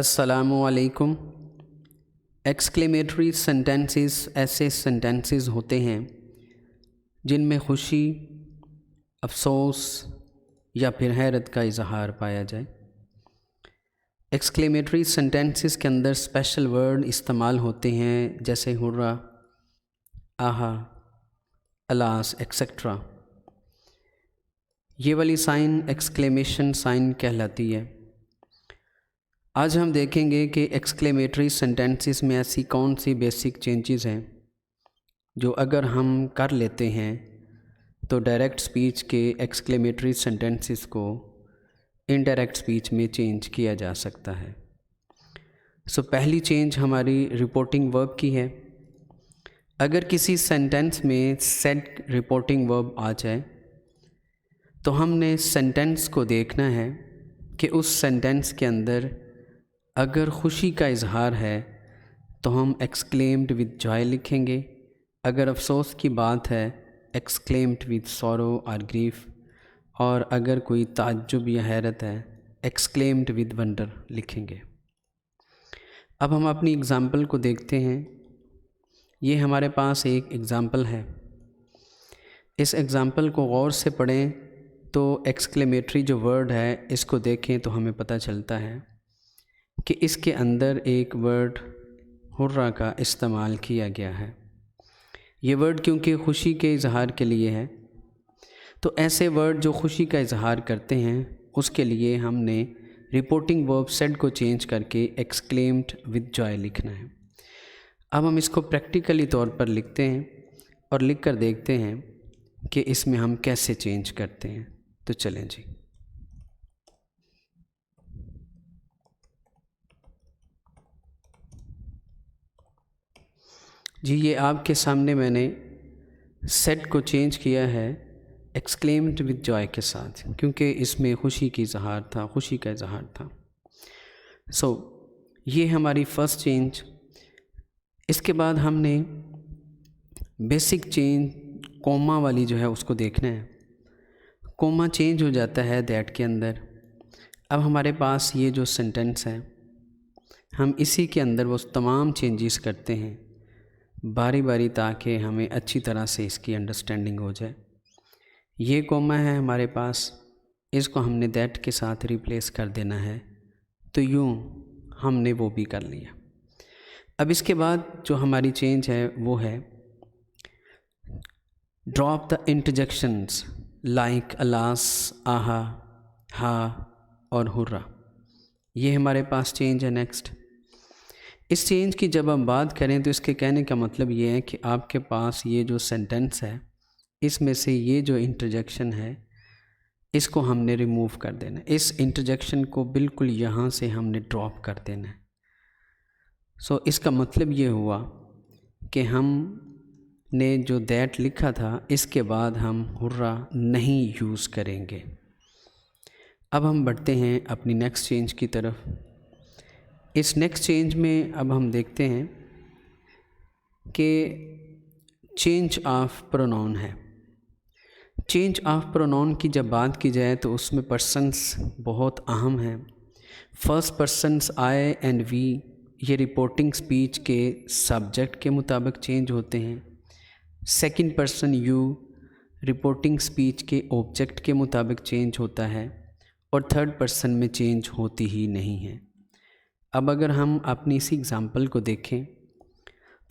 अस्सलामुअलैकुम। Exclamatory sentences ऐसे sentences होते हैं जिनमें खुशी, अफसोस या फिर हैरत का इजहार पाया जाए। एक्सक्लेमेटरी सेंटेंसेस के अंदर स्पेशल वर्ड इस्तेमाल होते हैं जैसे हुर्रा, आहा, अलास एक्सेट्रा। ये वाली साइन एक्सक्लेमेशन साइन कहलाती है। आज हम देखेंगे कि एक्सक्लेमेटरी सेंटेंसेस में ऐसी कौन सी बेसिक चेंजेस हैं जो अगर हम कर लेते हैं तो डायरेक्ट स्पीच के एक्सक्लेमेटरी सेंटेंसेस को इनडायरेक्ट स्पीच में चेंज किया जा सकता है। पहली चेंज हमारी रिपोर्टिंग वर्ब की है। अगर किसी सेंटेंस में सेड रिपोर्टिंग वर्ब आ जाए तो हमने सेंटेंस को देखना है कि उस सेंटेंस के अंदर अगर खुशी का इजहार है तो हम एक्सक्लेम्ड विद जॉय लिखेंगे। अगर अफसोस की बात है एक्सक्लेम्ड विद सॉरो और ग्रीफ, और अगर कोई ताज्जुब या हैरत है एक्सक्लेम्ड विद वंडर लिखेंगे। अब हम अपनी एग्ज़ाम्पल को देखते हैं। ये हमारे पास एक एग्ज़ाम्पल है। इस एग्ज़ाम्पल को गौर से पढ़ें तो एक्सक्लेमेटरी जो वर्ड है इसको देखें तो हमें पता चलता है कि इसके अंदर एक वर्ड हुर्रा का इस्तेमाल किया गया है। ये वर्ड क्योंकि खुशी के इजहार के लिए है, तो ऐसे वर्ड जो खुशी का इजहार करते हैं उसके लिए हमने रिपोर्टिंग वर्ब सेड को चेंज करके एक्सक्लेम्ड विद जॉय लिखना है। अब हम इसको प्रैक्टिकली तौर पर लिखते हैं और लिख कर देखते हैं कि इसमें हम कैसे चेंज करते हैं। तो चलें जी, ये आपके सामने मैंने सेट को चेंज किया है एक्सक्लेम्ड विद जॉय के साथ, क्योंकि इसमें खुशी का इजहार था। ये हमारी फ़र्स्ट चेंज। इसके बाद हमने बेसिक चेंज कोमा वाली जो है उसको देखना है। कोमा चेंज हो जाता है दैट के अंदर। अब हमारे पास ये जो सेंटेंस है हम इसी के अंदर वो तमाम चेंजेस करते हैं बारी बारी, ताकि हमें अच्छी तरह से इसकी अंडरस्टैंडिंग हो जाए। ये कोमा है हमारे पास, इसको हमने दैट के साथ रिप्लेस कर देना है। तो यूँ हमने वो भी कर लिया। अब इसके बाद जो हमारी चेंज है वो है drop the interjections like alas, आहा, हा और हुर्रा। ये हमारे पास चेंज है। नेक्स्ट, इस चेंज की जब हम बात करें तो इसके कहने का मतलब ये है कि आपके पास ये जो सेंटेंस है इसमें से ये जो इंटरजेक्शन है इसको हमने रिमूव कर देना है। इस इंटरजेक्शन को बिल्कुल यहाँ से हमने ड्रॉप कर देना है। इसका मतलब ये हुआ कि हमने जो दैट लिखा था इसके बाद हम हुर्रा नहीं यूज़ करेंगे। अब हम बढ़ते हैं अपनी नेक्स्ट चेंज की तरफ। इस नेक्स्ट चेंज में अब हम देखते हैं कि चेंज ऑफ प्रोनाउन है। चेंज ऑफ प्रोनाउन की जब बात की जाए तो उसमें पर्सन्स बहुत अहम हैं। First persons I and we ये रिपोर्टिंग स्पीच के सब्जेक्ट के मुताबिक चेंज होते हैं। Second person you reporting speech के ऑब्जेक्ट के मुताबिक चेंज होता है, और थर्ड पर्सन में चेंज होती ही नहीं है। अब अगर हम अपनी इसी एग्ज़ाम्पल को देखें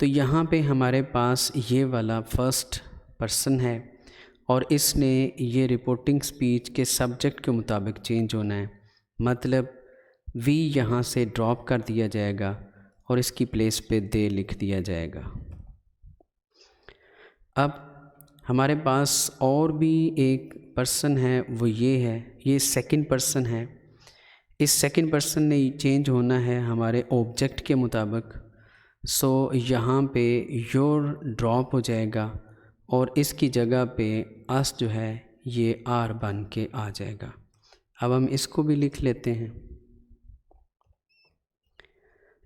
तो यहाँ पे हमारे पास ये वाला फर्स्ट पर्सन है और इसने ये रिपोर्टिंग स्पीच के सब्जेक्ट के मुताबिक चेंज होना है। मतलब वी यहाँ से ड्रॉप कर दिया जाएगा और इसकी प्लेस पे दे लिख दिया जाएगा। अब हमारे पास और भी एक पर्सन है, वो ये है, ये सेकंड पर्सन है। इस सेकंड पर्सन ने चेंज होना है हमारे ऑब्जेक्ट के मुताबिक। यहाँ पे योर ड्रॉप हो जाएगा और इसकी जगह पे अस जो है ये आर बन के आ जाएगा। अब हम इसको भी लिख लेते हैं।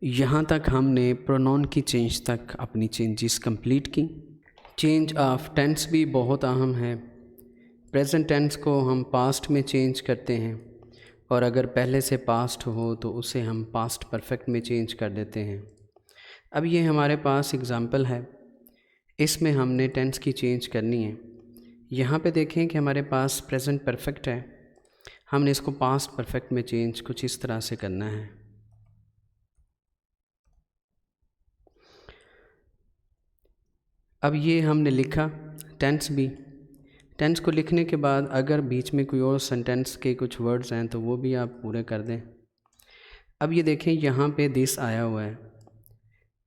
यहाँ तक हमने प्रोनाउन की चेंज तक अपनी चेंजेस कंप्लीट की। चेंज ऑफ टेंस भी बहुत अहम है। प्रेजेंट टेंस को हम पास्ट में चेंज करते हैं और अगर पहले से पास्ट हो तो उसे हम पास्ट परफेक्ट में चेंज कर देते हैं। अब ये हमारे पास एग्ज़ाम्पल है, इसमें हमने टेंस की चेंज करनी है। यहाँ पे देखें कि हमारे पास प्रेजेंट परफेक्ट है, हमने इसको पास्ट परफेक्ट में चेंज कुछ इस तरह से करना है। अब ये हमने लिखा टेंस भी। टेंस को लिखने के बाद अगर बीच में कोई और सेंटेंस के कुछ वर्ड्स हैं तो वो भी आप पूरे कर दें। अब ये देखें यहाँ पे दिस आया हुआ है।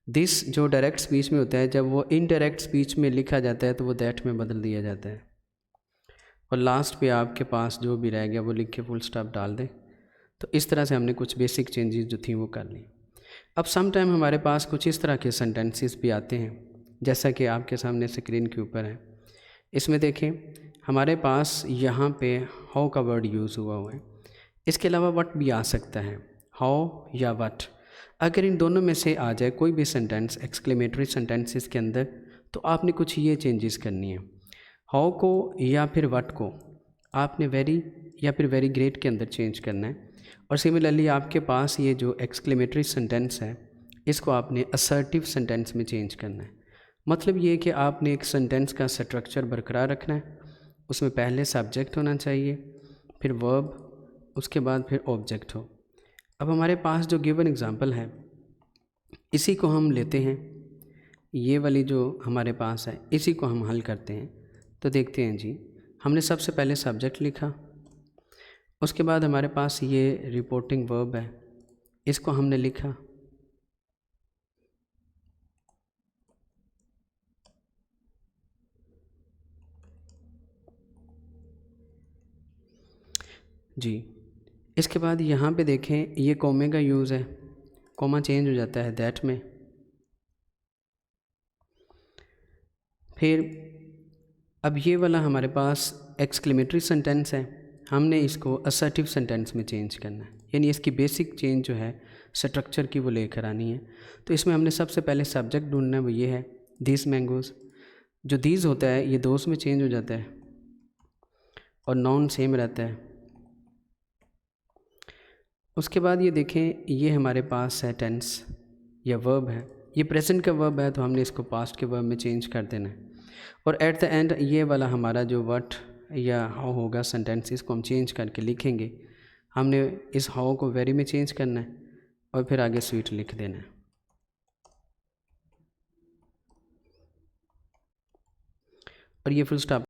दिस जो डायरेक्ट स्पीच में होता है, जब वो इनडायरेक्ट स्पीच में लिखा जाता है तो वो दैट में बदल दिया जाता है। और लास्ट पे आपके पास जो भी रह गया वो लिख के फुल स्टॉप डाल दें। तो इस तरह से हमने कुछ बेसिक चेंजेस जो थी वो कर ली। अब सम टाइम हमारे पास कुछ इस तरह के सेंटेंसेस भी आते हैं, जैसा कि आपके सामने स्क्रीन के ऊपर है। इसमें देखें हमारे पास यहाँ पे हाउ का वर्ड यूज़ हुआ है। इसके अलावा वट भी आ सकता है, हाउ या वट। अगर इन दोनों में से आ जाए कोई भी सेंटेंस एक्सक्लेमेटरी सेंटेंसेस के अंदर, तो आपने कुछ ये चेंजेस करनी है। हाउ को या फिर वट को आपने वेरी या फिर वेरी ग्रेट के अंदर चेंज करना है। और सिमिलरली आपके पास ये जो एक्सक्लेमेटरी सेंटेंस है, इसको आपने असर्टिव सेंटेंस में चेंज करना है। मतलब ये कि आपने एक सेंटेंस का स्ट्रक्चर बरकरार रखना है। उसमें पहले सब्जेक्ट होना चाहिए, फिर वर्ब, उसके बाद फिर ऑब्जेक्ट हो। अब हमारे पास जो गिवन एग्जांपल है, इसी को हम लेते हैं। ये वाली जो हमारे पास है, इसी को हम हल करते हैं। तो देखते हैं जी, हमने सबसे पहले सब्जेक्ट लिखा, उसके बाद हमारे पास ये रिपोर्टिंग वर्ब है, इसको हमने लिखा। जी, इसके बाद यहाँ पे देखें ये कॉमे का यूज़ है, कॉमा चेंज हो जाता है दैट में। फिर अब ये वाला हमारे पास एक्सक्लेमेटरी सेंटेंस है, हमने इसको असर्टिव सेंटेंस में चेंज करना है, यानी इसकी बेसिक चेंज जो है स्ट्रक्चर की वो लेकर आनी है। तो इसमें हमने सबसे पहले सब्जेक्ट ढूंढना है, वो ये है दिस मैंगोज़। जो दीज होता है ये दोस्त में चेंज हो जाता है और नाउन सेम रहता है। उसके बाद ये देखें ये हमारे पास है टेंस या वर्ब है, ये प्रेजेंट का वर्ब है तो हमने इसको पास्ट के वर्ब में चेंज कर देना है। और एट द एंड ये वाला हमारा जो व्हाट या हाउ होगा सेंटेंस, इसको हम चेंज करके लिखेंगे। हमने इस हाउ को वेरी में चेंज करना है और फिर आगे स्वीट लिख देना है। और ये फुल स्टॉप